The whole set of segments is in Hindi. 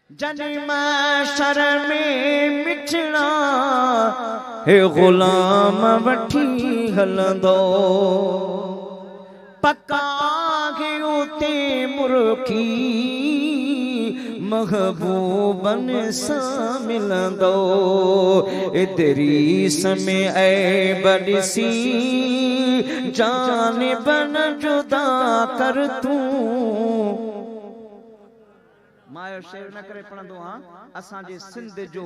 जनी महशर में मिठड़ा हे गुलाम वठी हलंदो पक्का के उते मुर्खी महबूबन सा मिलंदो इदरीस में ऐ बड़सी जान बन जुदा कर तू मायो शेर न करे पढ़ंदो हां असांजे सिंध जो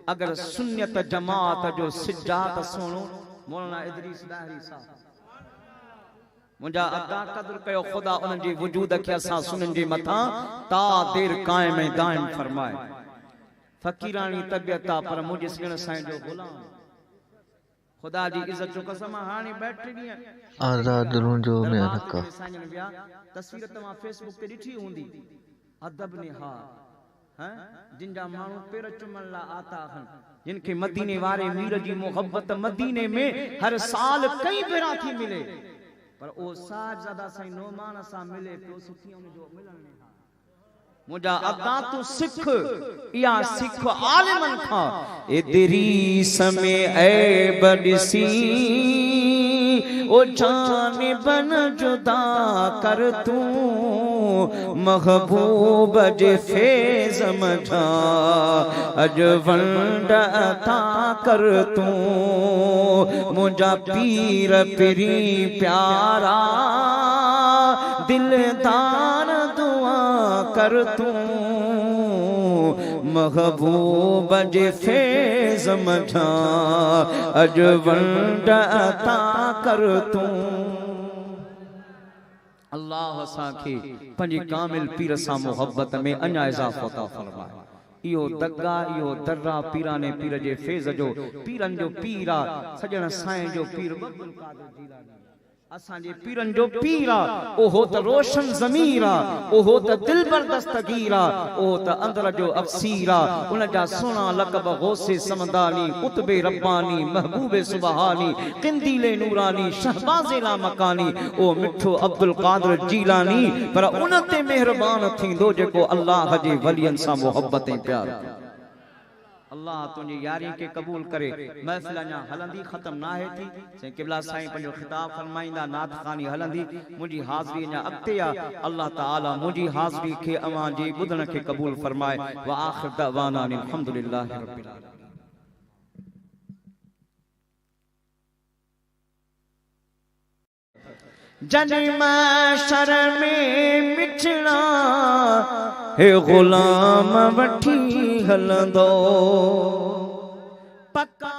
अगर सुन्नत जमात जो सिजात सोणो मौलाना इदरीस दाहरी साहब मुंजा अदा कदर कयो खुदा उन जी वजूद के असा सुनन जी मथा ता देर कायम ऐं दायम फरमाए फकीरानी तबियता पर मुझे सिण साईं जो गुलाम खुदा जी इज्जत जो कसम हाने बैटरी नी आजाद रूंजो में रखा साईं ने बिया तस्वीर तमा फेसबुक ते ॾिठी हूंदी अदब निहार हैं जिनजा मानू पेर चुमन ला आता हन जिनके मदीने वाले मीर जी मोहब्बत मदीने में हर साल कई बेरा थी मिले पर ओ साहबजादा साईं नोमान सा मिले तो सुखी उन जो मिलन मुझा अदा तू सिख या सिख आलिमन खा इदरीस में ऐ बड़सी ओ जान बन जुदा कर तू महबूब जे फेज मझा अज वंड अता कर तू मुझा पीर पिरी प्यारा दिलदार दुआ कर तू महबूब जे फेज मझा अज वंड अता कर तू अल्लाह साखे पंजी कामिल पीर सा मोहब्बत में अन्या इजाफो ता फरमाए इहो दगा इहो दर्रा पीराने पीर जे फेज जो पीरन जो पीरा सजण साईं जो पीर अब्दुल कादिर जीलानी असांजे पीरन जो पीरा ओहो त रोशन ज़मीरा ओहो त दिलबर दस्तगीरा ओहो त अंदर जो अफसीरा उन जा सुना लक़ब गौसे समदानी कुतबे रब्बानी महबूबे सुबहानी किंदीले नूरानी शहबाज़े ला मकानी ओ मिठो अब्दुल कादिर जीलानी पर उन ते मेहरबान थींदो जेको अल्लाह जे वलियन सा मोहब्बत ऐं प्यार अल्लाह तुझी यारी के कबूल करे महफिल अञा हलंदी खत्म ना है थी से किबला साईं पंजो खिताब फरमाइंदा नात खानी हलंदी मुझी हाज़री अञा अॻिते आ अल्लाह ताला मुझी हाज़री के अवां जी ॿुधण के कबूल फरमाए व आखिर दअवाना अल्हम्दुलिल्लाहि रब्बिल आलमीन जनी महशर में मिठड़ा हे गुलाम वठी हलंदो पक्का